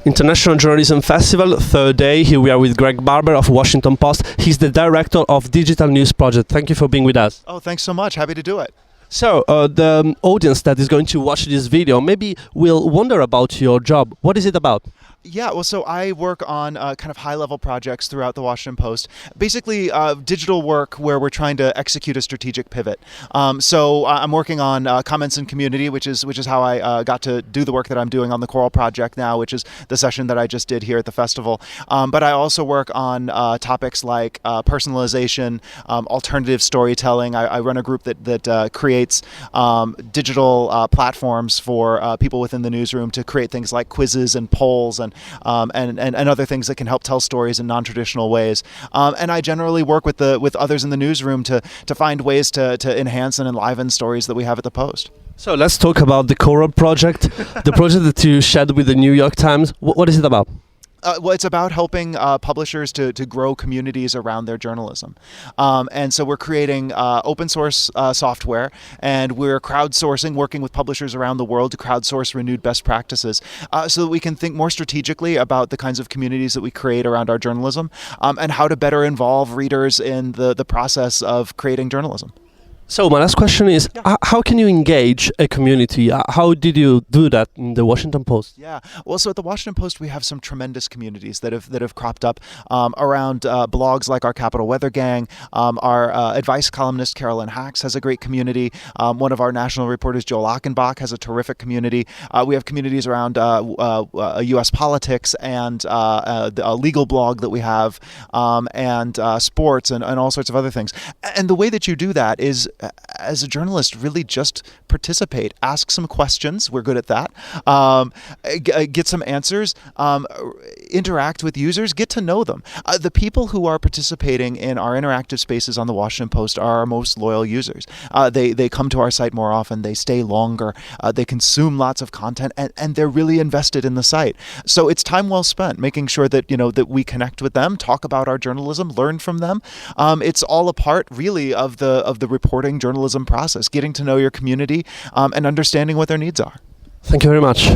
International Journalism Festival, third day. Here we are with Greg Barber of Washington Post. He's the director of Digital News Project. Thank you for being with us. Oh, thanks so much. Happy to do it. So, the audience that is going to watch this video maybe will wonder about your job. What is it about? Yeah, well, so I work on kind of high-level projects throughout the Washington Post. Basically, digital work where we're trying to execute a strategic pivot. So I'm working on comments and community, which is how I got to do the work that I'm doing on the Coral Project now, which is the session that I just did here at the festival. But I also work on topics like personalization, alternative storytelling. I run a group that creates digital platforms for people within the newsroom to create things like quizzes and polls and other things that can help tell stories in non-traditional ways. And I generally work with others in the newsroom to find ways to enhance and enliven stories that we have at the Post. So let's talk about the Coral Project, the project that you shared with the New York Times. What is it about? Well, it's about helping publishers to grow communities around their journalism. And so we're creating open source software, and we're crowdsourcing, working with publishers around the world to crowdsource renewed best practices so that we can think more strategically about the kinds of communities that we create around our journalism and how to better involve readers in the process of creating journalism. So my last question is, how can you engage a community? How did you do that in the Washington Post? Yeah, well, so at the Washington Post, we have some tremendous communities that have cropped up around blogs like our Capital Weather Gang. Our advice columnist Carolyn Hacks has a great community. One of our national reporters, Joel Achenbach, has a terrific community. We have communities around U.S. politics and a legal blog that we have, and sports and all sorts of other things. And the way that you do that is, as a journalist, really just participate, ask some questions. We're good at that. Get some answers, interact with users, get to know them. The people who are participating in our interactive spaces on the Washington Post are our most loyal users. They come to our site more often, they stay longer, they consume lots of content, and they're really invested in the site. So it's time well spent making sure that, that we connect with them, talk about our journalism, learn from them. It's all a part, really, of the reporting journalism process, getting to know your community and understanding what their needs are. Thank you very much.